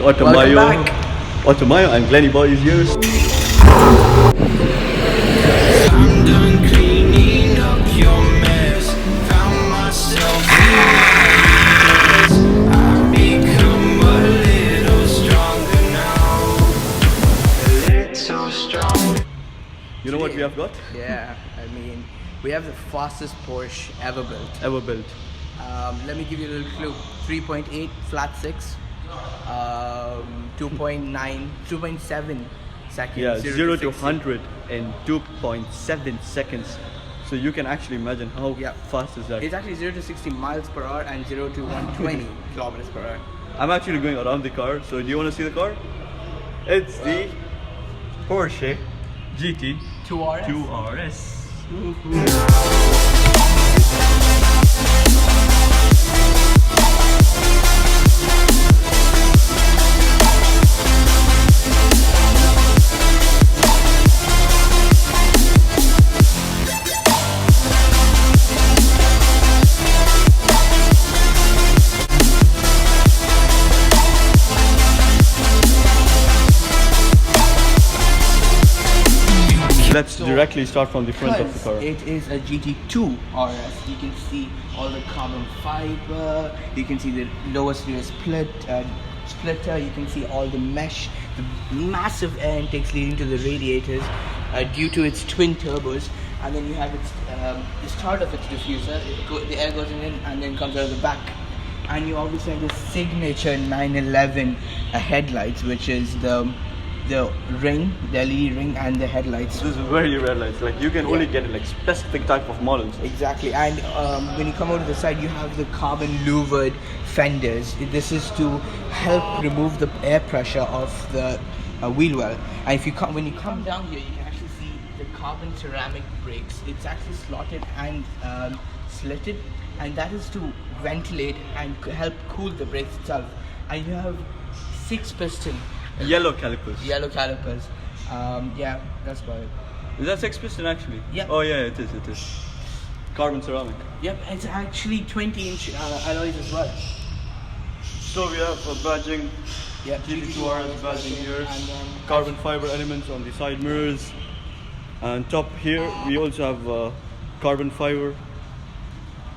Automayo. Welcome back. Automayo and Glenny Boy is yours. I'm done cleaning up your mess. Found myself I've become a little stronger now. A little strong. You know what we have got? Yeah, I mean, we have the fastest Porsche ever built. Ever built. Let me give you a little clue. 3.8 flat 6, 2.7 seconds. Yeah, 0 to 60. 100 in 2.7 seconds. So you can actually imagine how Yeah. fast is that. It's actually 0 to 60 miles per hour and 0 to 120 kilometers per hour. I'm actually going around the car. So do you want to see the car? It's the Porsche GT2RS. 2RS. Let's directly start from the front of the car. It is a GT2RS. You can see all the carbon fiber. You can see the lowest rear splitter. You can see all the mesh, the massive air intakes leading to the radiators due to its twin turbos. And then you have the start of its diffuser. The air goes in and then comes out of the back. And you obviously have the signature 911 headlights, which is the ring, the LED ring, and the headlights. This is very rare lights. Like you can only get like specific type of models. Exactly, and when you come out to the side, you have the carbon louvered fenders. This is to help remove the air pressure of the wheel well. And when you come down here, you can actually see the carbon ceramic brakes. It's actually slotted and slitted, and that is to ventilate and help cool the brakes itself. And you have 6-piston. Yellow calipers. Yellow calipers. Yeah, that's about it. Is that 6-piston actually? Yeah. Oh yeah, it is. It is. Carbon ceramic. Yep, it's actually 20-inch alloys as well. So we have a badging. Yep, GT2RS badging here. And then Carbon fiber elements on the side mirrors. And top here we also have carbon fiber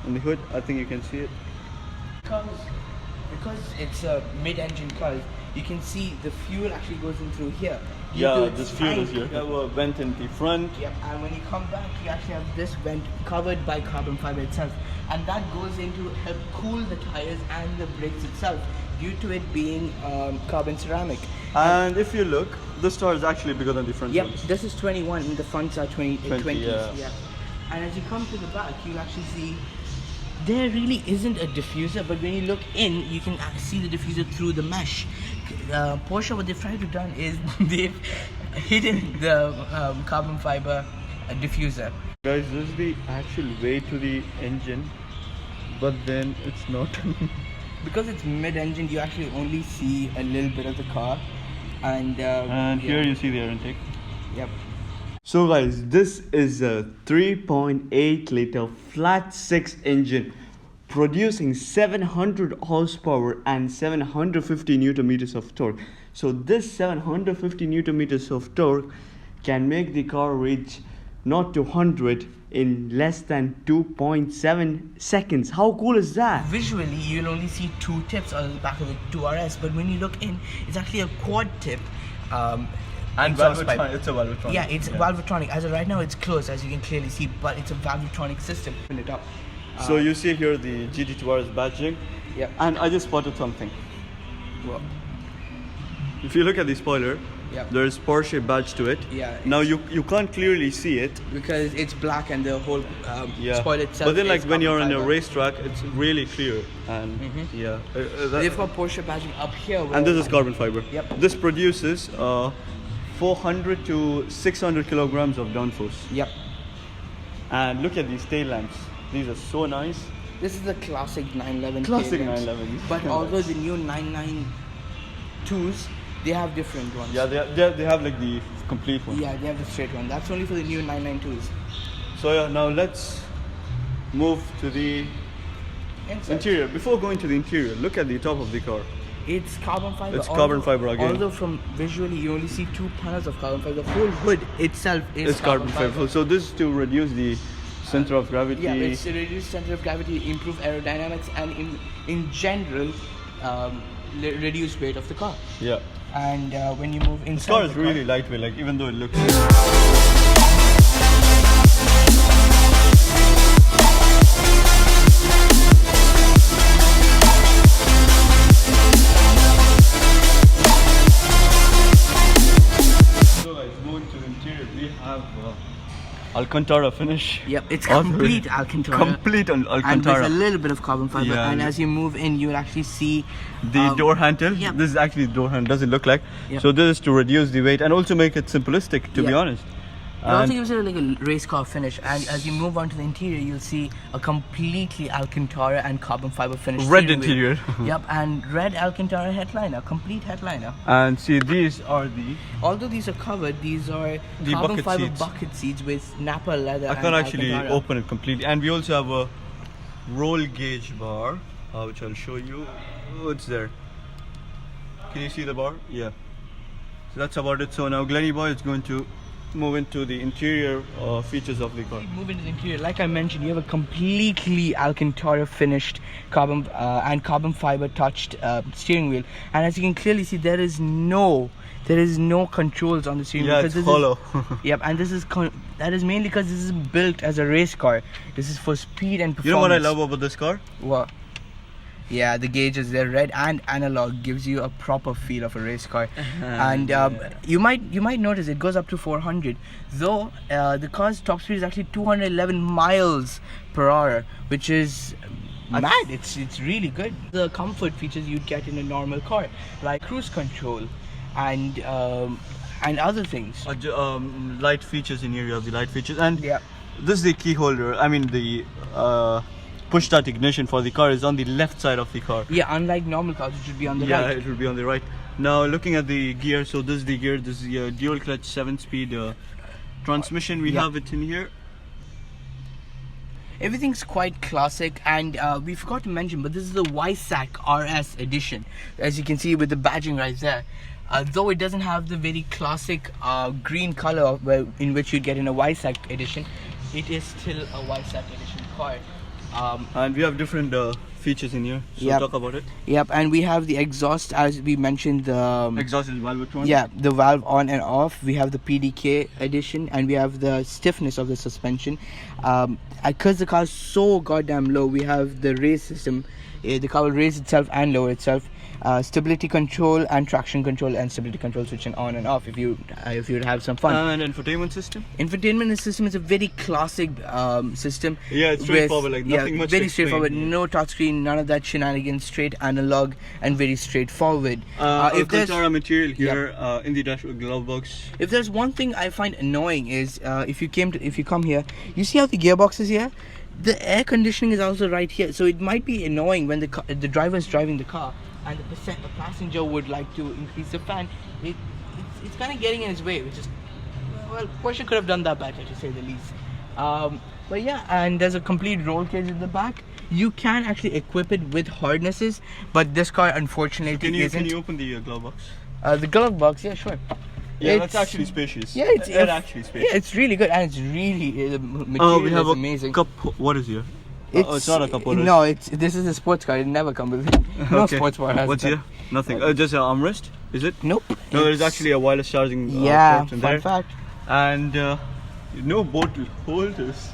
on the hood. I think you can see it. because it's a mid-engine car, you can see the fuel actually goes in through here. Yeah, this fuel is here. You have a vent in the front. Yep, and when you come back, you actually have this vent covered by carbon fiber itself, and that goes in to help cool the tires and the brakes itself, due to it being carbon ceramic. And if you look, this tire is actually bigger than the front Yep, ones. this is 21 and the fronts are 20. 20, yeah. Yep. And as you come to the back, you actually see there really isn't a diffuser, but when you look in, you can see the diffuser through the mesh. Porsche, what they've tried to done is they've hidden the carbon fiber diffuser. Guys, this is the actual way to the engine, but then it's not. Because it's mid-engine, you actually only see a little bit of the car, and Here you see the air intake. Yep. So guys, this is a 3.8 liter flat 6 engine producing 700 horsepower and 750 newton meters of torque. So this 750 newton meters of torque can make the car reach 0 to 100 in less than 2.7 seconds. How cool is that? Visually, you'll only see two tips on the back of the 2RS, but when you look in, it's actually a quad tip. And exhaust pipe. it's a Valvetronic. Yeah, it's Valvetronic. As of right now, it's closed, as you can clearly see, but it's a Valvetronic system. Open it up. So you see here the GT2RS badging. Yep. And I just spotted something. Well, If you look at the spoiler, Yep. there's Porsche badge to it. Yeah, Now you can't clearly see it. because it's black and the whole spoiler itself. But then like is when you're carbon on a fiber. racetrack, it's really clear. And yeah. They've got Porsche badging up here. And this is carbon fiber. Yep. This produces 400 to 600 kilograms of downforce. Yep. And look at these tail lamps. These are so nice. This is the classic 911. Classic taillamps. 911. But although the new 992s, they have different ones. Yeah, they have like the complete one. Yeah, they have the straight one. That's only for the new 992s. So yeah, now let's move to the Inside. interior. Before going to the interior, look at the top of the car. It's carbon fiber. It's carbon fiber again. Although from visually you only see 2 panels of carbon fiber, the whole hood itself is It's carbon fiber. So this is to reduce the center of gravity. Yeah, it's to reduce center of gravity, improve aerodynamics, and in general, reduce weight of the car. Yeah. And when you move inside, This car is really lightweight. Like even though it looks. We have Alcantara finish. Yep, it's complete Alcantara. Complete Alcantara. And there's a little bit of carbon fiber. Yeah, and as you move in, you'll actually see the door handle. Yep. This is actually the door handle. Doesn't look like. Yep. So this is to reduce the weight and also make it simplistic. To be honest. It also gives it like a race car finish, and as you move on to the interior, you'll see a completely Alcantara and carbon fiber finish. Red interior. Yep, and red Alcantara headliner, complete headliner. And see, these are the. Although these are covered, these are the carbon bucket fiber seats. bucket seats with Napa leather. I can't actually Alcantara. open it completely, and we also have a roll gauge bar, which I'll show you. Oh, it's there. Can you see the bar? Yeah. So that's about it. So now Glenny Boy is going to move into the interior features of the car. Move into the interior. Like I mentioned, you have a completely Alcantara finished carbon and carbon fiber touched steering wheel, and as you can clearly see, there is no controls on the steering wheel. Yeah, it's hollow. Yep, and this is that is mainly because this is built as a race car. This is for speed and performance. You know what I love about this car? What? Yeah, the gauges, they're red and analog, gives you a proper feel of a race car. And you might notice it goes up to 400, though the car's top speed is actually 211 miles per hour, which is mad. It's really good. The comfort features you'd get in a normal car, like cruise control and other things. Light features in here. You have the light features, and Yeah. this is the key holder. I mean the push start ignition for the car is on the left side of the car. Yeah, unlike normal cars, it should be on the right. Yeah, it will be on the right. Now looking at the gear, so this is the gear. This is the dual clutch 7-speed transmission. We have it in here. Everything's quite classic, and we forgot to mention, but this is the YSAC RS edition, as you can see with the badging right there. Though it doesn't have the very classic green color in which you get in a YSAC edition, it is still a YSAC edition car. And we have different features in here, so Yep. talk about it. Yep, and we have the exhaust, as we mentioned, the Exhaust is valve one. yeah, the valve on and off. We have the PDK edition, and we have the stiffness of the suspension. Because the car is so goddamn low, we have the raise system. The car will raise itself and lower itself. Stability control and traction control, and stability control switching on and off if you would have some fun. And infotainment system. Infotainment system is a very classic system. Yeah, it's straightforward, like nothing much to very explain. straightforward. No touchscreen, none of that shenanigans. Straight analog and very straightforward. Alcantara material here in the dashboard glove box. If there's one thing I find annoying is if you come here, you see how the gearbox is here. The air conditioning is also right here, so it might be annoying when the driver is driving the car and the passenger would like to increase the fan. It's kind of getting in his way, which is, well, Porsche could have done that better, to say the least. But yeah, and there's a complete roll cage in the back. You can actually equip it with harnesses, but this car unfortunately isn't. Can you open the glove box? The glove box, yeah, sure. Yeah, that's actually spacious. Yeah, it's actually spacious. Yeah, it's really good, and it's really the material we have is a amazing. cup. What is here? It's not a cup holder. No, this is a sports car. It never comes with it. No Okay. sports car has What's that. here? Nothing. Just an armrest. Is it? Nope. No, there's actually a wireless charging. Yeah, port in fun there. fact. And no bottle holders.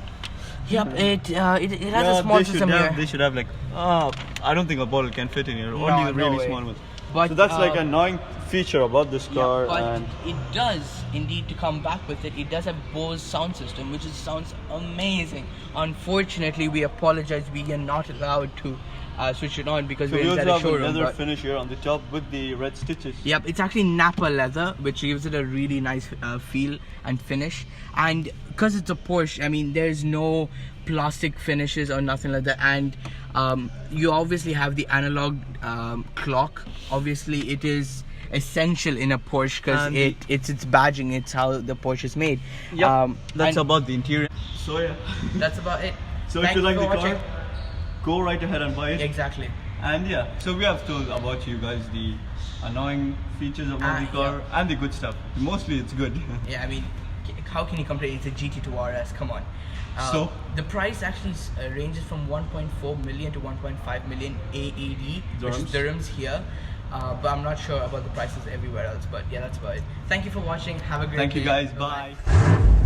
Yep, it has a small system here. They should have like. I don't think a bottle can fit in here. No, Only the no really way. small ones. But, So that's like an annoying feature about this car. but And it does indeed, to come back with it, it does have Bose sound system, which sounds amazing. Unfortunately, we apologize, we are not allowed to switch it on because so we're we also inside a have a showroom. leather but- finish here on the top with the red stitches. Yep, it's actually Napa leather, which gives it a really nice feel and finish. And because it's a Porsche, I mean, there's no plastic finishes or nothing like that. And you obviously have the analog clock. Obviously, it is essential in a Porsche because it's its badging. It's how the Porsche is made. Yep, that's and about the interior. So yeah. that's about it. So Thank if you like for the watching. car, go right ahead and buy it. Exactly. And yeah, so we have told about you guys the annoying features about the car and the good stuff. Mostly it's good. Yeah, I mean, how can you complain? It's a GT2RS, come on. So the price actually ranges from 1.4 million to 1.5 million AED, which is dirhams here. But I'm not sure about the prices everywhere else. But yeah, that's about it. Thank you for watching. Have a great day. Thank you guys. Bye.